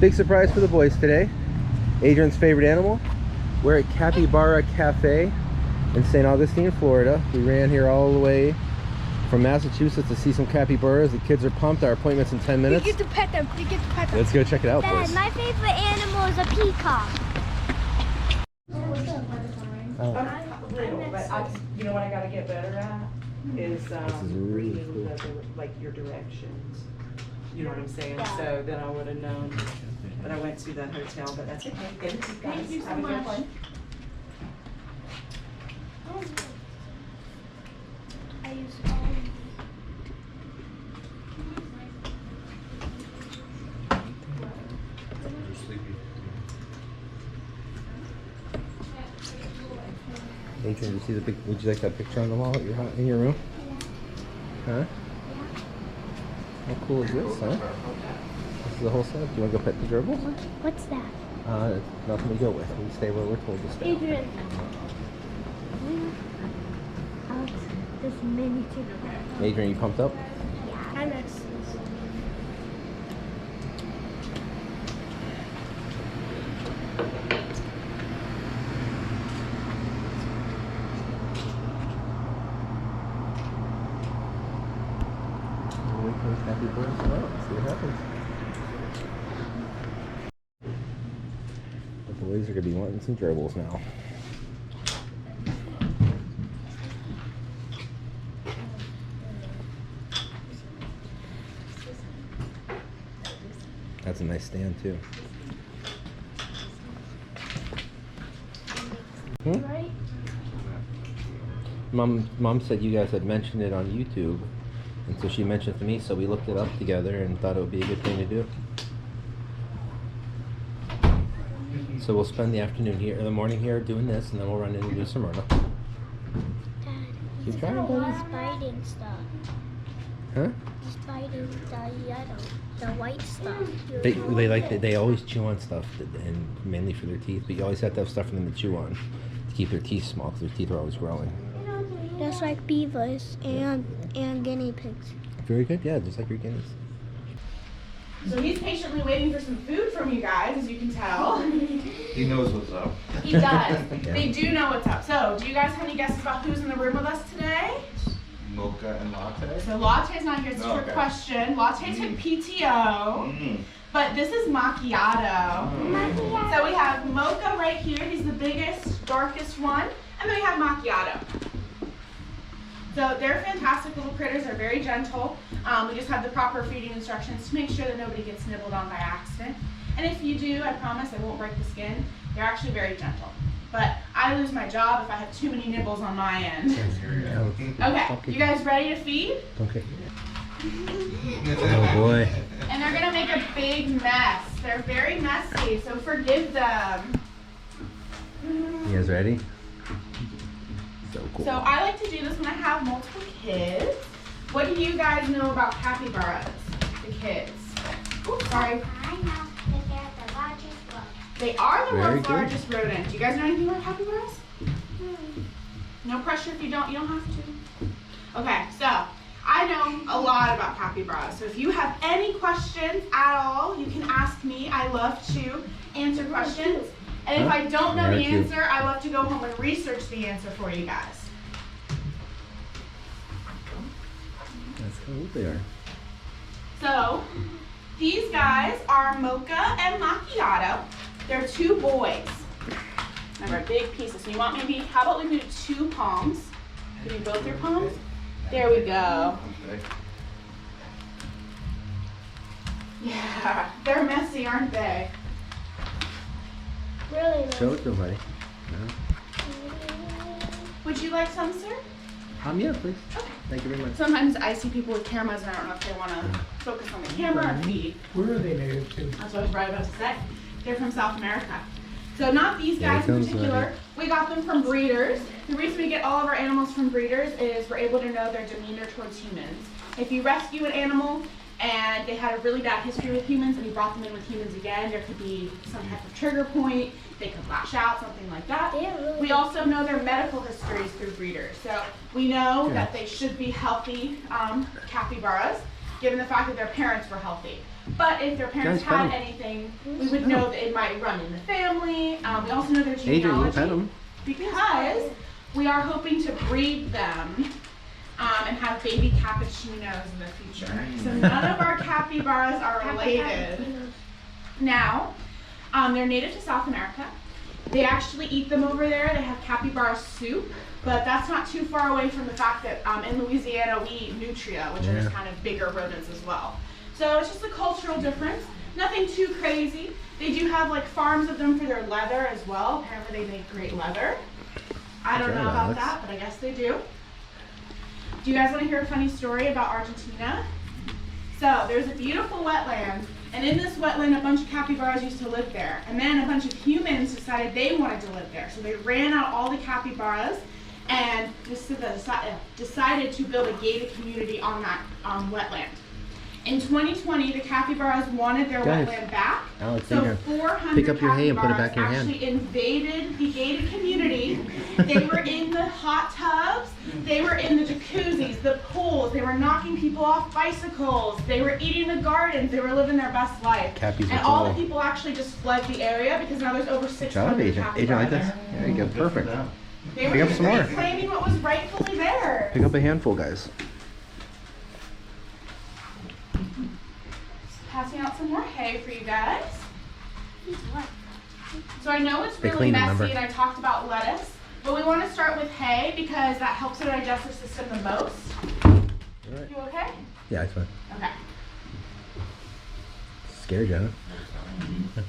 Big surprise for the boys today. Adrian's favorite animal. We're at Capybara Cafe in St. Augustine, Florida. We ran here all the way from Massachusetts to see some capybaras. The kids are pumped. Our appointment's in 10 minutes. You get to pet them. You get to pet them. Let's go check it out, Dad, boys. my favorite animal is a peacock. Oh. Little, but you know what I gotta get better at is really reading cool. like your directions. You know what I'm saying? Yeah. So then I would have known. But I went to that hotel, but that's okay. Thank you guys. Thank you so Have a good much. one. I use Adrian, you see the big? Would you like that picture on the wall at in your room? Huh? How cool is this, huh? This is the whole set. Do you want to go pet the gerbils? What's that? Nothing to go with. We stay where we're told to stay. Adrian. Alex, there's many too. Adrian, you pumped up? Yeah. I'm next. Wait for the capybaras to come out. See what happens. The boys are gonna be wanting some gerbils now. That's a nice stand too. Right? Mom said you guys had mentioned it on YouTube, and so she mentioned it to me, so we looked it up together and thought it would be a good thing to do. So we'll spend the afternoon here, or the morning here doing this, and then we'll run in and do some Myrna. Dad, Keep trying, buddy. he's biting stuff. Huh? He's biting the yellow, the white stuff. They always chew on stuff, and mainly for their teeth, but you always have to have stuff for them to chew on to keep their teeth small, because their teeth are always growing. Just like beavers and guinea pigs. Very good, yeah, just like your guineas. So he's patiently waiting for some food from you guys, as you can tell. He knows what's up. He does. They do know what's up. So, do you guys have any guesses about who's in the room with us today? Mocha and latte. So Latte's not here. It's a trick Okay. question. Latte took PTO, but this is macchiato. So we have mocha right here. He's the biggest, darkest one, and then we have macchiato. So they're fantastic little critters. They're very gentle. We just have the proper feeding instructions to make sure that nobody gets nibbled on by accident. And if you do, I promise I won't break the skin. They're actually very gentle. But I lose my job if I have too many nibbles on my end. Okay, you guys ready to feed? Okay. Oh boy. And they're gonna make a big mess. They're very messy, so forgive them. You guys ready? So cool. So I like to do this when I have multiple kids. What do you guys know about capybaras, the kids? Oops, sorry. I know that they're the largest one. They are the Very world's good. largest rodent. Do you guys know anything about capybaras? No pressure if you don't have to. Okay, so I know a lot about capybaras. So if you have any questions at all, you can ask me. I love to answer questions. And if I don't know the Very cute. answer, I love to go home and research the answer for you guys. That's how old they are. So these guys are Mocha and Macchiato. They're two boys. Remember, big pieces. So you want maybe, how about we do 2 palms? Can you both your palms? There we go. Yeah, they're messy, aren't they? Really Show it to them, buddy. Would you like some, sir? Yeah, please. Thank you very much. Sometimes I see people with cameras and I don't know if they want to focus on the camera or feed. Where are they native to? That's what I was right about to say. They're from South America. So not these Yeah, guys they in come from particular. We got them from breeders. The reason we get all of our animals from breeders is we're able to know their demeanor towards humans. If you rescue an animal and they had a really bad history with humans and you brought them in with humans again, there could be some type of trigger point. They could lash out, something like that. Really We also know their medical histories through breeders. So we know that they should be healthy capybaras. given the fact that their parents were healthy. But if their parents Guys, pet had 'em. anything, we would know that it might run in the family. We also know their Adrian, you pet genealogy them. because we are hoping to breed them and have baby cappuccinos in the future. So none of our capybaras are related. Now, they're native to South America. They actually eat them over there. They have capybara soup, but that's not too far away from the fact that in Louisiana we eat nutria, which are just kind of bigger rodents as well. So it's just a cultural difference. Nothing too crazy. They do have like farms of them for their leather as well. Apparently they make great leather. I don't know about that, but I guess they do. Do you guys want to hear a funny story about Argentina? So there's a beautiful wetland, and in this wetland a bunch of capybaras used to live there. And then a bunch of humans decided they wanted to live there. So they ran out all the capybaras and decided to build a gated community on that wetland. In 2020, the capybaras wanted their wetland back. Alex, So Adrian, 400 pick up your hay and put it back in your hand. actually invaded the gated community. They were in the hot tubs, they were in the jacuzzis, the pools, they were knocking people off bicycles, they were eating the gardens, they were living their best life. Cappies And with all all. the people actually just fled the area because now there's over 600 Job, Adrian. capybaras. Adrian, like this? there. There you go. Perfect. They were Pick up just some more. reclaiming what was rightfully theirs. Pick up a handful, guys. Passing out some more hay for you guys. So I know it's They really clean it, messy remember? and I talked about lettuce, but we want to start with hay because that helps our digestive system the most. Right. You okay? Yeah, it's fine. Okay. Scared you, huh?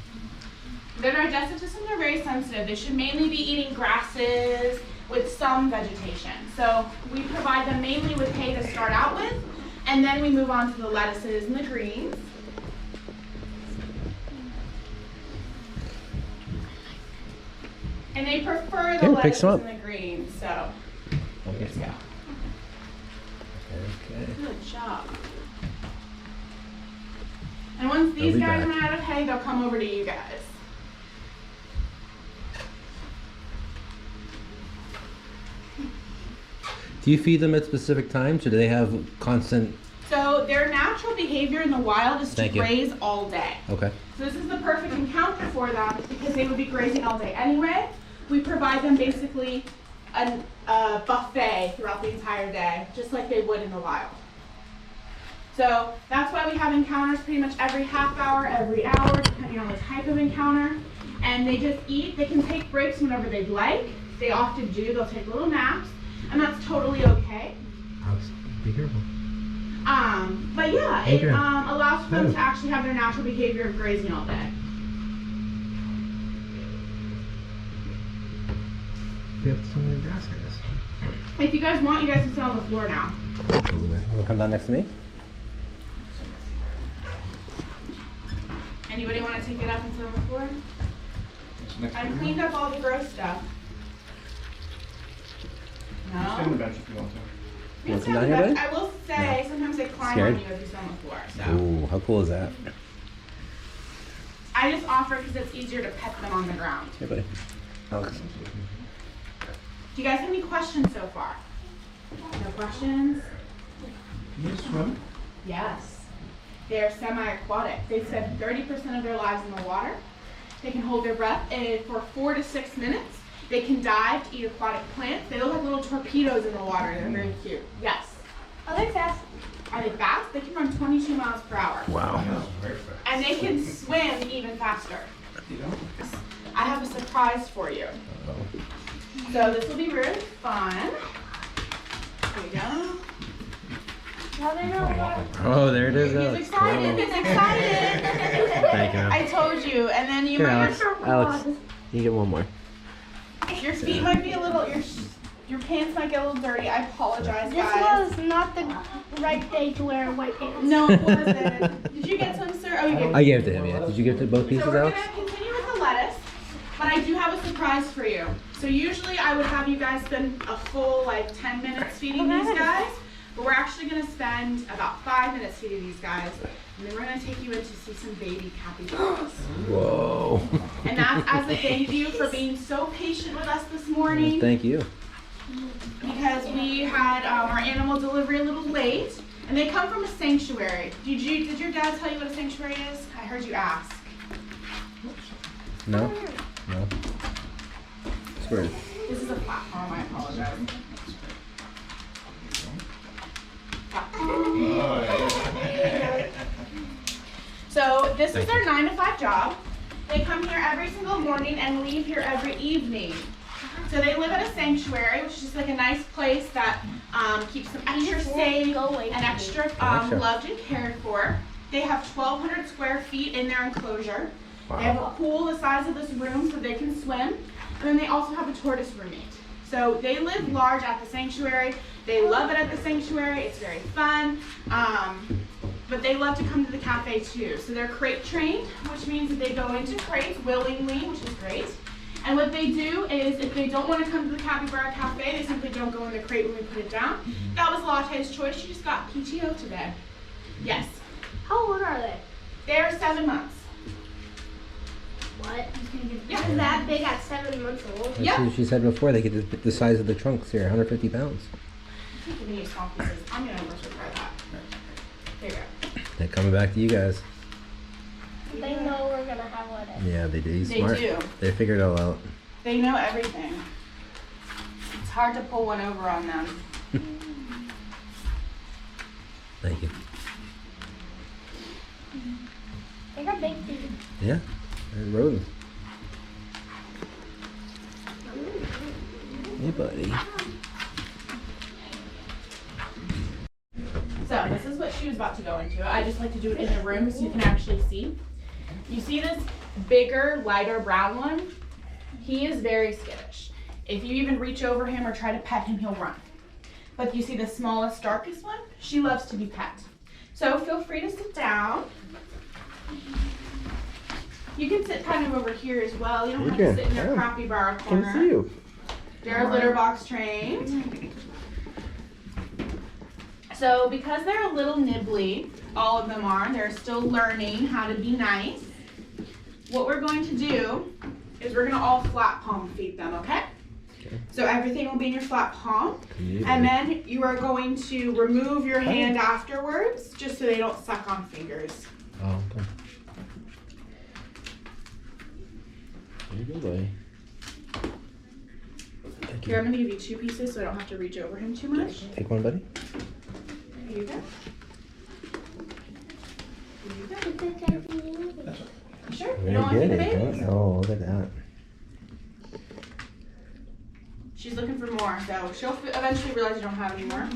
Their digestive systems are very sensitive. They should mainly be eating grasses with some vegetation. So we provide them mainly with hay to start out with, and then we move on to the lettuces and the greens. And they prefer the Here, pick lettuces some up. and the greens, so let's go. Okay. Good job. And once They'll these be guys back. run out of hay, they'll come over to you guys. Do you feed them at specific times, or do they have constant? So their natural behavior in the wild is to Thank you. graze all day. Okay. So this is the perfect encounter for them because they would be grazing all day anyway. We provide them basically a buffet throughout the entire day, just like they would in the wild. So that's why we have encounters pretty much every half hour, every hour, depending on the type of encounter. And they just eat. They can take breaks whenever they'd like. They often do. They'll take little naps, and that's totally okay. Alex, be careful. But yeah, it Adrian. allows for them Oh. to actually have their natural behavior of grazing all day. We have so many grass guys. If you guys want, you guys can sit on the floor now. Wanna come down next to me? Anybody want to take it up and sit on the floor? I cleaned up all the gross stuff. Stay on the No? bench if you want to. You Want can some sit down on the here, bench. I will say, sometimes they climb Scared? on you if you sit on the floor. So Ooh, how cool is that? I just offer because it's easier to pet them on the ground. Hey, buddy. Alex. Do you guys have any questions so far? No questions? Can you swim? Yes. They're semi-aquatic. They spend 30% of their lives in the water. They can hold their breath for 4 to 6 minutes. They can dive to eat aquatic plants. They look like little torpedoes in the water. They're very cute. Yes. Are they fast? Are they fast? They can run 22 miles per hour. Wow. Very fast. And they can swim even faster. You know? I have a surprise for you. So this will be really fun. Here we go. How do they know what? Oh, there it is, He's Alex. excited. He's excited. Thank you. I told you. And then you Here, might Alex. You get one more. your feet might be a little your pants might get a little dirty. I apologize, This guys. was not the right day to wear white pants. No, it wasn't. Did you get some, sir? Oh, you gave I gave it to him, yeah. Did you give it to both So pieces, we're Alex? gonna continue with the lettuce, but I do have a surprise for you. So usually I would have you guys spend a full like 10 minutes feeding these guys, but we're actually gonna spend about 5 minutes feeding these guys, and then we're gonna take you in to see some baby capybaras. Whoa. And that's as a thank you for being so patient with us this morning, Thank you. because we had our animal delivery a little late, And they come from a sanctuary. Did your dad tell you what a sanctuary is? I heard you ask. No? No. It's weird. This is a platform, I apologize. So this is their 9 to 5 job. They come here every single morning and leave here every evening. So they live at a sanctuary, which is just like a nice place that keeps them extra safe and extra loved and cared for. They have 1,200 square feet in their enclosure. Wow. They have a pool the size of this room so they can swim. And then they also have a tortoise roommate. So they live large at the sanctuary. They love it at the sanctuary. It's very fun. But they love to come to the cafe too. So they're crate trained, which means that they go into crates willingly, which is great. And what they do is, if they don't want to come to the Capybara Cafe, they simply don't go in the crate when we put it down. That was Latte's choice. She just got PTO today. Yes. How old are they? They're 7 months. What? Yeah. They're that big at 7 months old? Yeah. She said before, they get the size of the trunks here, 150 pounds. Give me small pieces. I'm going to try that. There you go. They're coming back to you guys. They know we're going to have one. Yeah, they do. He's They smart. do. They figured it all out. They know everything. It's hard to pull one over on them. Thank you. They got big feet. Yeah, they're rodents. Hey, buddy. So this is what she was about to go into. I just like to do it in the room so you can actually see. You see this bigger, lighter brown one? He is very skittish. If you even reach over him or try to pet him, he'll run. But you see the smallest, darkest one? She loves to be pet. So feel free to sit down. You can sit kind of over here as well. You don't have to sit in their capybara corner. Can see you. They're litter box trained. So because they're a little nibbly, all of them are, they're still learning how to be nice. What we're going to do is we're gonna all flat palm feed them, okay? So everything will be in your flat palm. And then you are going to remove your hand afterwards, just so they don't suck on fingers. Oh, okay. There you go, buddy. Thank Here, you. I'm gonna give you 2 pieces so I don't have to reach over him too much. Take one, buddy. There you go. Sure, you Very don't want to feed the good. babies? Oh, look at that. She's looking for more, so she'll eventually realize you don't have any more.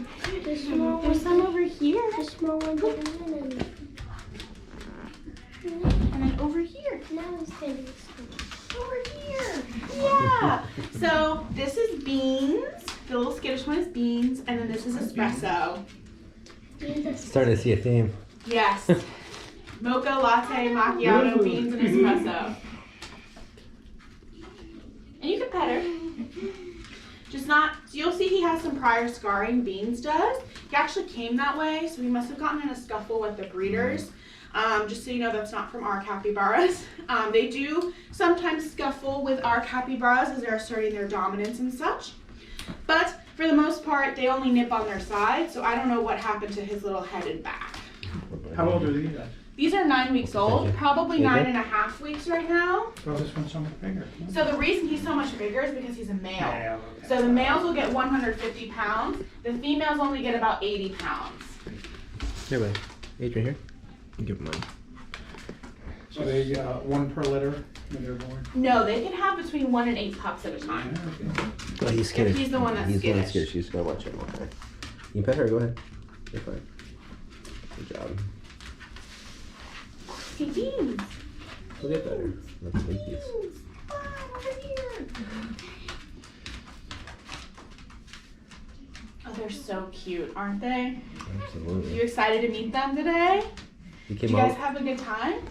The small There's ones. some over here. The small ones are in. And then over here. Now it's getting Over here. Yeah. So this is beans. The little skittish one is beans, and then this is espresso. Starting to see a theme. Yes. Mocha, latte, macchiato, beans, and espresso. And you can pet her. Just not, so you'll see he has some prior scarring, Beans does. He actually came that way, so he must have gotten in a scuffle with the breeders. Just so you know, that's not from our capybaras. They do sometimes scuffle with our capybaras as they're asserting their dominance and such. But for the most part, they only nip on their side, so I don't know what happened to his little head and back. How old are these guys? These are 9 weeks old, Thank you. probably Thank you. 9.5 weeks right now. Well, this one's so much bigger. So the reason he's so much bigger is because he's a male. Yeah, okay. So the males will get 150 pounds. The females only get about 80 pounds. Here, buddy. Adrian, here. You give him money. So they, 1 per litter when they're born? No, they can have between 1 and 8 pups at a time. Yeah, okay. Oh, he's skittish. He's the one that's He's the one that's skittish. skittish. You just gotta watch him. Okay. You can pet her. Go ahead. You're fine. Good job. Hey, Beans. We'll get better. Let's make these. Beans. Over here. Oh, they're so cute, aren't they? Absolutely. You excited to meet them today? You Did came you guys out. have a good time?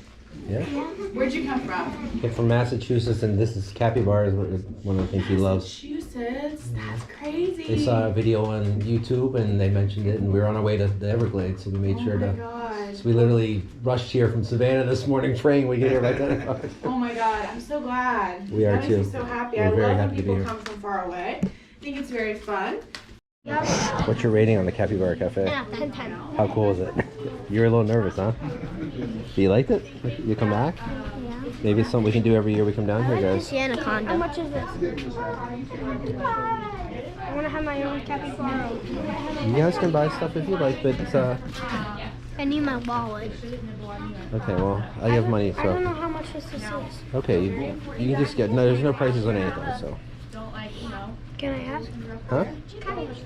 Yeah. Where'd you come from? Came from Massachusetts, and this is capybara is one of the things he loves. Massachusetts. That's crazy. They saw a video on YouTube, and they mentioned it, and we were on our way to the Everglades, so we made sure Oh my to. God. So we literally rushed here from Savannah this morning, praying we get here by 10 o'clock. Oh my God, I'm so glad. We are that too. makes me so happy. We're I very love when happy to be people here. come from far away. I think it's very fun. What's your rating on the Capybara Cafe? 10. How cool is it? You were a little nervous, huh? You liked it? You come back? Yeah. Maybe it's something we can do every year we come down here, guys. Anaconda. How much is this? I want to have my own capybara. You guys can buy stuff if you like, but it's, I need my wallet. okay, well, I have money, I don't so. know how much this is. Okay, you can just get, no, there's no prices on anything, so. Can I ask? Huh?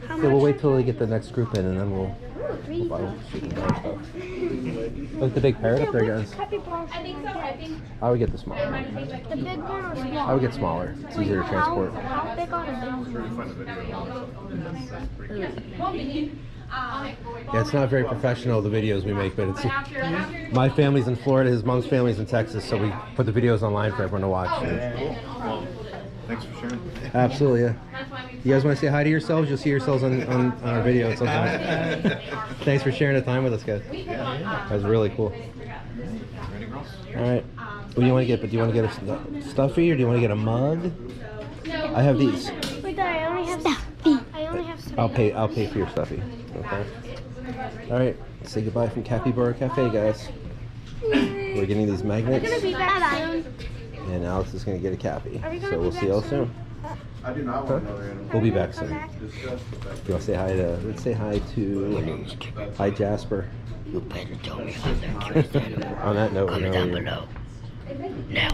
How Yeah, we'll wait till we get the next group in and then we'll buy stuff. Look at the big parrot up there, guys. Capybara. I would get the smaller one. The big one or small? I would get smaller. It's easier to transport. How big are the big ones? Yeah, it's not very professional, the videos we make, but it's my family's in Florida, his mom's family's in Texas, so we put the videos online for everyone to watch. Thanks for sharing. Absolutely, yeah. You guys want to say hi to yourselves? You'll see yourselves on our video at some point. Thanks for sharing the time with us, guys. That was really cool. All right. What do you want to get? But do you want to get a stuffy or do you want to get a mug? I have these. Wait, Dad, I only have stuffy. I only have stuffy. I'll pay for your stuffy. Okay. All right. Say goodbye from Capybara Cafe, guys. We're getting these magnets, Be back soon. and Alex is going to get a cappy. So we'll see y'all soon. I do not want another animal. We'll be back soon. Discuss the fact You want to say hi to? Let's say hi to. Hi, Jasper. You better tell me how they're curious animal. On that note, we Comment know down you're- below. Now.